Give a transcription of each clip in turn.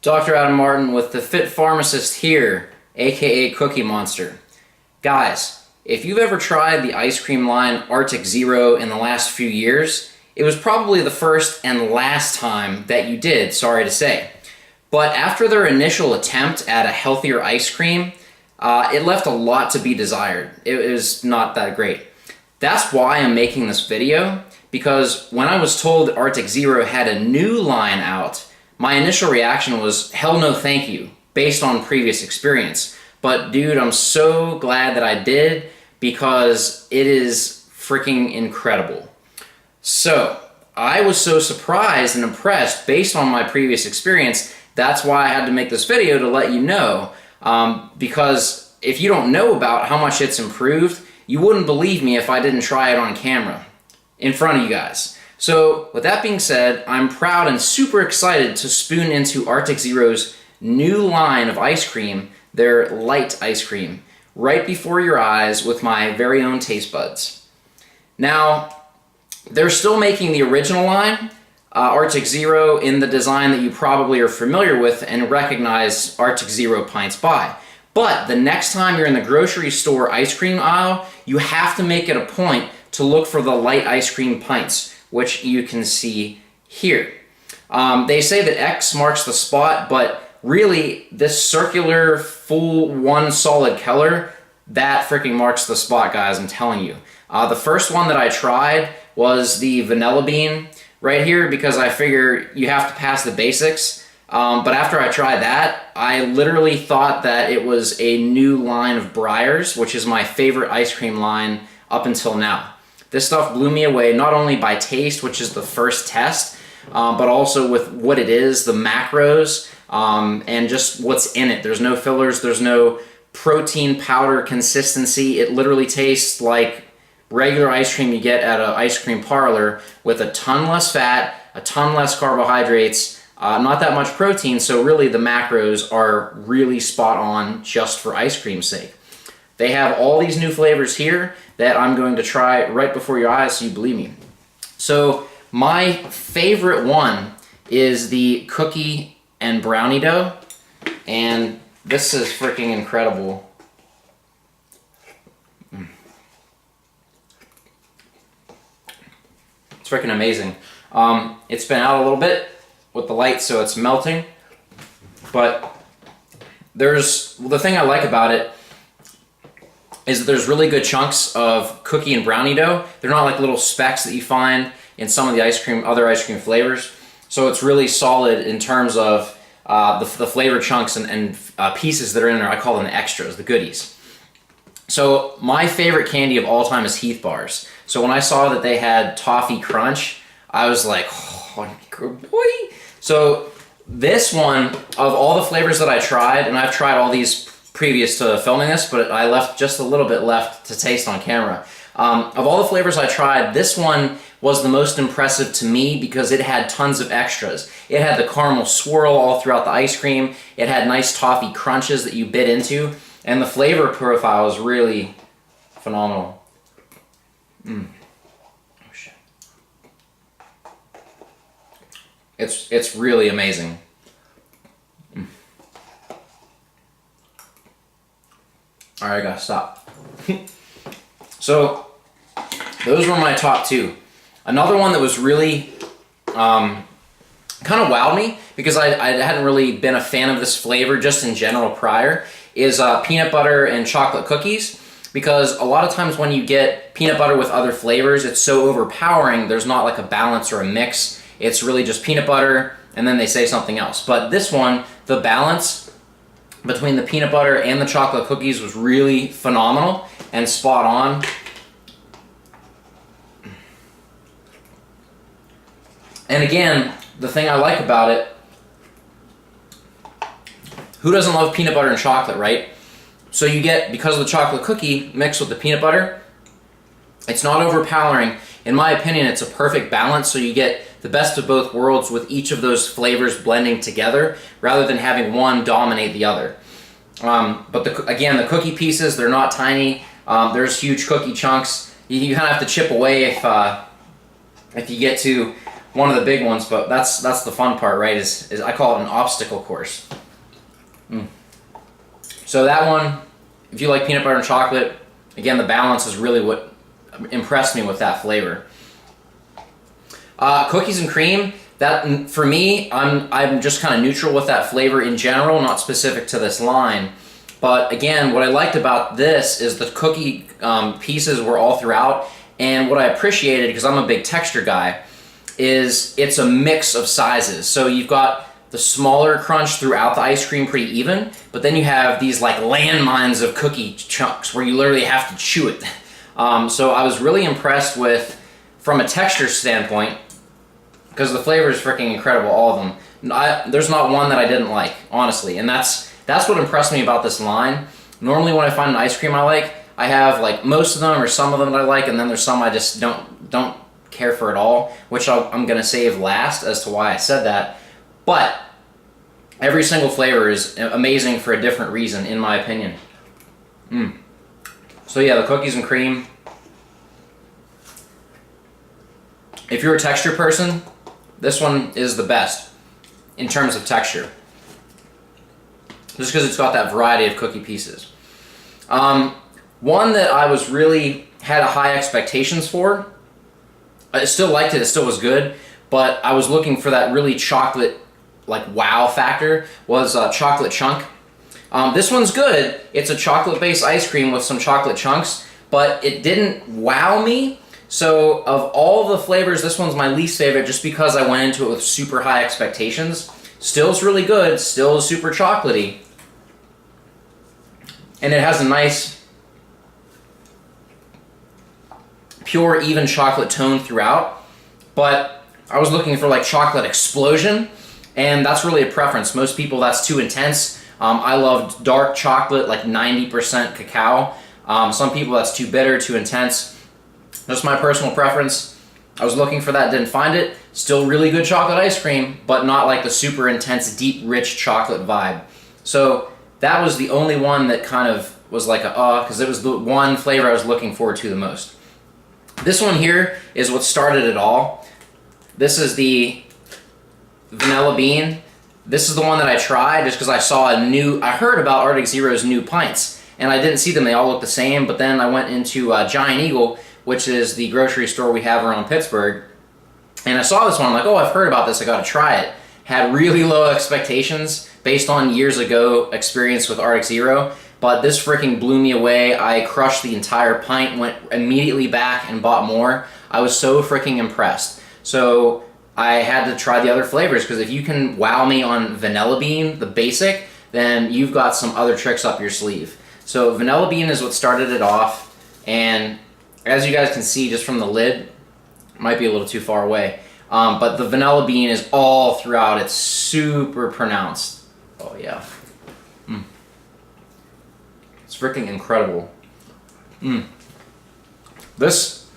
Dr. Adam Martin with the Fit Pharmacist here, aka Cookie Monster. Guys, if you've ever tried the ice cream line Arctic Zero in the last few years, it was probably the first and last time that you did, sorry to say. But after their initial attempt at a healthier ice cream, it left a lot to be desired. It was not that great. That's why I'm making this video, because when I was told that Arctic Zero had a new line out, my initial reaction was, hell no thank you, based on previous experience. But dude, I'm so glad that I did, because it is freaking incredible. So, I was so surprised and impressed based on my previous experience. That's why I had to make this video to let you know, because if you don't know about how much it's improved, you wouldn't believe me if I didn't try it on camera in front of you guys. So with that being said, I'm proud and super excited to spoon into Arctic Zero's new line of ice cream, their light ice cream, right before your eyes with my very own taste buds. Now, they're still making the original line, Arctic Zero, in the design that you probably are familiar with and recognize Arctic Zero pints by. But the next time you're in the grocery store ice cream aisle, you have to make it a point to look for the light ice cream pints, which you can see here. They say that X marks the spot, but really this circular full one solid color, that freaking marks the spot, guys, I'm telling you. The first one that I tried was the vanilla bean right here, because I figure you have to pass the basics. But after I tried that, I literally thought that it was a new line of Breyers, which is my favorite ice cream line up until now. This stuff blew me away, not only by taste, which is the first test, but also with what it is, the macros, and just what's in it. There's no fillers, there's no protein powder consistency. It literally tastes like regular ice cream you get at an ice cream parlor, with a ton less fat, a ton less carbohydrates, not that much protein, so really the macros are really spot on just for ice cream's sake. They have all these new flavors here that I'm going to try right before your eyes so you believe me. So my favorite one is the cookie and brownie dough, and this is freaking incredible. It's freaking amazing. It's been out a little bit with the light, so it's melting, but the thing I like about it is that there's really good chunks of cookie and brownie dough. They're not like little specks that you find in some of the other ice cream flavors. So it's really solid in terms of the flavor chunks and pieces that are in there. I call them the extras, the goodies. So my favorite candy of all time is Heath bars. So when I saw that they had Toffee Crunch, I was like, oh, good boy. So this one, of all the flavors that I tried, and I've tried all these previous to filming this, but I left just a little bit left to taste on camera. Of all the flavors I tried, this one was the most impressive to me because it had tons of extras. It had the caramel swirl all throughout the ice cream. It had nice toffee crunches that you bit into, and the flavor profile is really phenomenal. Oh shit. It's really amazing. Alright, I gotta stop. So, those were my top two. Another one that was really kind of wowed me, because I hadn't really been a fan of this flavor just in general prior, is peanut butter and chocolate cookies. Because a lot of times when you get peanut butter with other flavors, it's so overpowering, there's not like a balance or a mix. It's really just peanut butter, and then they say something else. But this one, the balance between the peanut butter and the chocolate cookies was really phenomenal and spot on. And again, the thing I like about it, who doesn't love peanut butter and chocolate, right? So you get, because of the chocolate cookie mixed with the peanut butter, it's not overpowering. In my opinion, it's a perfect balance, so you get the best of both worlds with each of those flavors blending together, rather than having one dominate the other. But again, the cookie pieces, they're not tiny. There's huge cookie chunks. You kind of have to chip away if you get to one of the big ones, but that's the fun part, right? Is I call it an obstacle course. So that one, if you like peanut butter and chocolate, again, the balance is really what impressed me with that flavor. Cookies and cream, that for me, I'm just kind of neutral with that flavor in general, not specific to this line. But again, what I liked about this is the cookie pieces were all throughout, and what I appreciated, because I'm a big texture guy, is it's a mix of sizes. So you've got the smaller crunch throughout the ice cream pretty even, but then you have these like landmines of cookie chunks where you literally have to chew it. So I was really impressed with, from a texture standpoint, because the flavor is freaking incredible, all of them. There's not one that I didn't like, honestly, and that's what impressed me about this line. Normally when I find an ice cream I like, I have like most of them or some of them that I like, and then there's some I just don't care for at all, which I'm gonna save last as to why I said that. But every single flavor is amazing for a different reason, in my opinion. So yeah, the cookies and cream. If you're a texture person, this one is the best in terms of texture. Just because it's got that variety of cookie pieces. One that I was really had high expectations for, I still liked it, it still was good, but I was looking for that really chocolate, like wow factor, was chocolate chunk. This one's good. It's a chocolate-based ice cream with some chocolate chunks, but it didn't wow me. So of all the flavors, this one's my least favorite just because I went into it with super high expectations. Still is really good, still is super chocolatey. And it has a nice, pure, even chocolate tone throughout. But I was looking for like chocolate explosion, and that's really a preference. Most people, that's too intense. I loved dark chocolate, like 90% cacao. Some people, that's too bitter, too intense. Just my personal preference. I was looking for that, didn't find it. Still really good chocolate ice cream, but not like the super intense, deep, rich chocolate vibe. So that was the only one that kind of was like because it was the one flavor I was looking forward to the most. This one here is what started it all. This is the vanilla bean. This is the one that I tried just because I heard about Arctic Zero's new pints, and I didn't see them, they all look the same, but then I went into Giant Eagle, which is the grocery store we have around Pittsburgh, and I saw this one, I'm like, oh, I've heard about this, I gotta try it. Had really low expectations based on years ago experience with Arctic Zero, but this freaking blew me away. I crushed the entire pint, went immediately back and bought more. I was so freaking impressed. So I had to try the other flavors, because if you can wow me on vanilla bean, the basic, then you've got some other tricks up your sleeve. So vanilla bean is what started it off, and as you guys can see just from the lid, might be a little too far away, but the vanilla bean is all throughout. It's super pronounced. Oh yeah. It's freaking incredible. This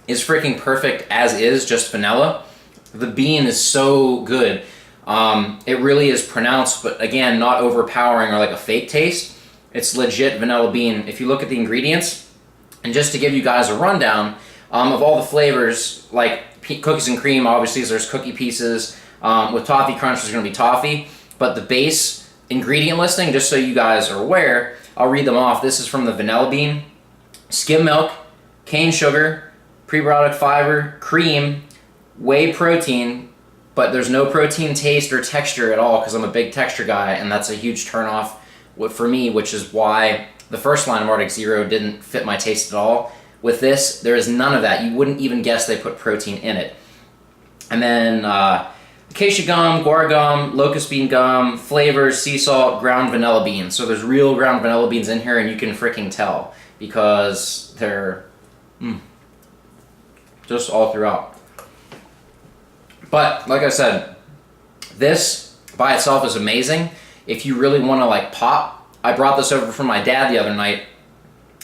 is freaking perfect as is, just vanilla. The bean is so good. It really is pronounced, but again, not overpowering or like a fake taste. It's legit vanilla bean. If you look at the ingredients, and just to give you guys a rundown of all the flavors, like cookies and cream, obviously there's cookie pieces. With Toffee Crunch, there's going to be toffee. But the base ingredient listing, just so you guys are aware, I'll read them off. This is from the vanilla bean, skim milk, cane sugar, prebiotic fiber, cream, whey protein, but there's no protein taste or texture at all because I'm a big texture guy, and that's a huge turnoff for me, which is why the first line of Arctic Zero didn't fit my taste at all. With this, there is none of that. You wouldn't even guess they put protein in it. And then acacia gum, guar gum, locust bean gum, flavors, sea salt, ground vanilla beans. So there's real ground vanilla beans in here, and you can freaking tell because they're just all throughout. But like I said, this by itself is amazing. If you really want to like pop, I brought this over from my dad the other night,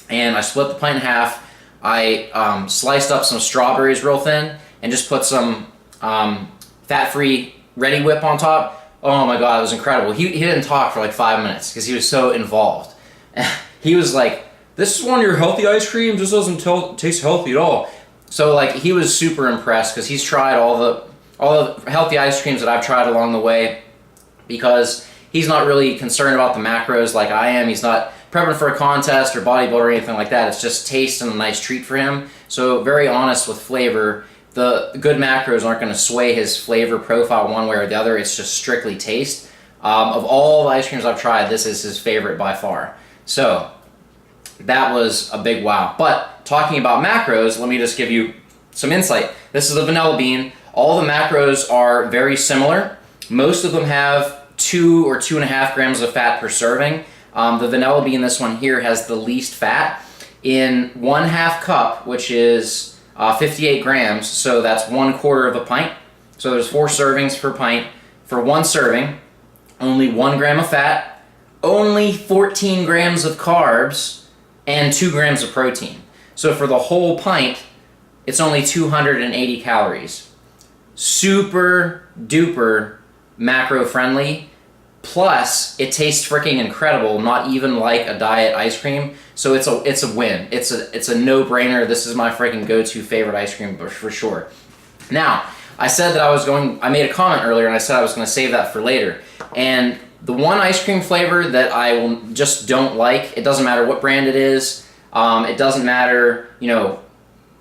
and I split the pint in half. I sliced up some strawberries real thin and just put some fat-free Ready Whip on top. Oh my god, it was incredible. He didn't talk for like 5 minutes because he was so involved. He was like, this is one of your healthy ice creams, this doesn't taste healthy at all. So like he was super impressed because he's tried all all the healthy ice creams that I've tried along the way, because he's not really concerned about the macros like I am. He's not prepping for a contest or bodybuilder or anything like that. It's just taste and a nice treat for him. So very honest with flavor. The good macros aren't going to sway his flavor profile one way or the other. It's just strictly taste. Of all the ice creams I've tried, this is his favorite by far. So that was a big wow. But talking about macros, let me just give you some insight. This is the vanilla bean. All the macros are very similar. Most of them have 2 or 2.5 grams of fat per serving. The vanilla bean, this one here, has the least fat. In 1/2 cup, which is 58 grams, so that's 1/4 of a pint. So there's 4 servings per pint. For 1 serving, only 1 gram of fat, only 14 grams of carbs, and 2 grams of protein. So for the whole pint, it's only 280 calories. Super duper macro friendly. Plus, it tastes freaking incredible, not even like a diet ice cream. So it's a win. It's a no-brainer. This is my freaking go-to favorite ice cream for sure. Now, I said that I made a comment earlier and I said I was going to save that for later. And the one ice cream flavor that I just don't like, it doesn't matter what brand it is, it doesn't matter,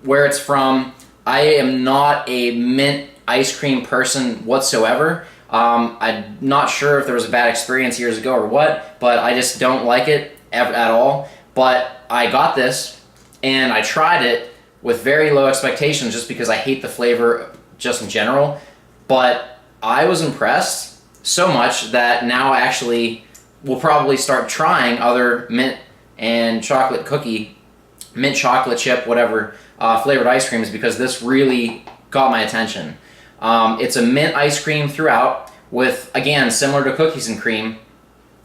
where it's from. I am not a mint ice cream person whatsoever. I'm not sure if there was a bad experience years ago or what, but I just don't like it at all. But I got this and I tried it with very low expectations just because I hate the flavor just in general. But I was impressed so much that now I actually will probably start trying other mint and chocolate cookie, mint chocolate chip, whatever, flavored ice creams, because this really got my attention. It's a mint ice cream throughout with, again, similar to cookies and cream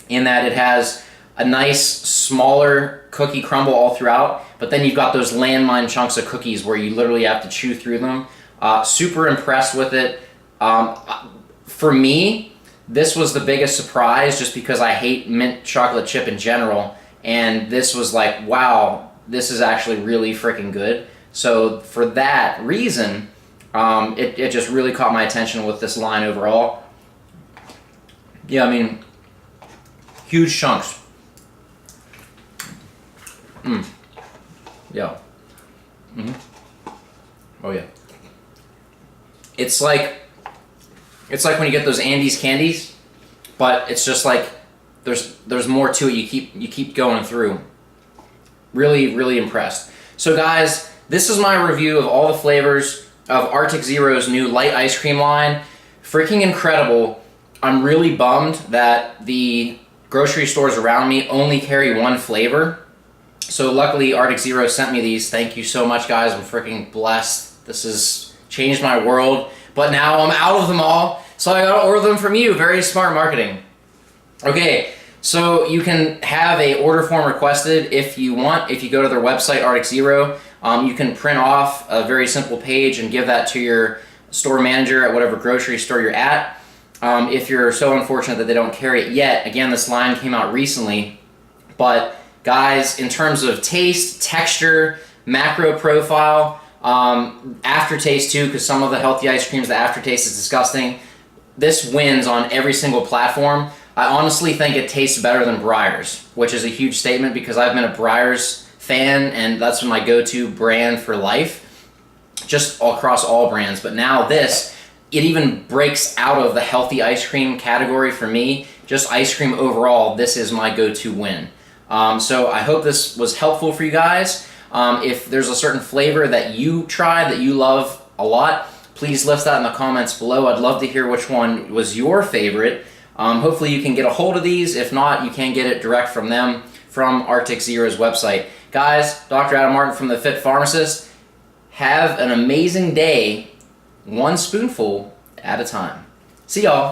in that it has a nice smaller cookie crumble all throughout, but then you've got those landmine chunks of cookies where you literally have to chew through them. Super impressed with it. For me, this was the biggest surprise just because I hate mint chocolate chip in general, and this was like, wow, this is actually really freaking good. So for that reason, it just really caught my attention with this line overall. Yeah, I mean, huge chunks. Yeah. Oh yeah. It's like when you get those Andes candies, but it's just like there's more to it. You keep going through. Really, really impressed. So guys, this is my review of all the flavors of Arctic Zero's new light ice cream line. Freaking incredible. I'm really bummed that the grocery stores around me only carry one flavor. So luckily Arctic Zero sent me these. Thank you so much, guys. I'm freaking blessed. This has changed my world. But now I'm out of them all, so I gotta order them from you. Very smart marketing. Okay, so you can have a order form requested if you want. If you go to their website, Arctic Zero, you can print off a very simple page and give that to your store manager at whatever grocery store you're at. If you're so unfortunate that they don't carry it yet, again, this line came out recently, but guys, in terms of taste, texture, macro profile, aftertaste too, because some of the healthy ice creams, the aftertaste is disgusting. This wins on every single platform. I honestly think it tastes better than Breyers, which is a huge statement because I've been a Breyers fan and that's my go-to brand for life, just across all brands. But now this, it even breaks out of the healthy ice cream category for me. Just ice cream overall, this is my go-to win. So I hope this was helpful for you guys. If there's a certain flavor that you tried that you love a lot, please list that in the comments below. I'd love to hear which one was your favorite. Hopefully you can get a hold of these. If not, you can get it direct from them, from Arctic Zero's website. Guys, Dr. Adam Martin from the Fit Pharmacist. Have an amazing day, one spoonful at a time. See y'all.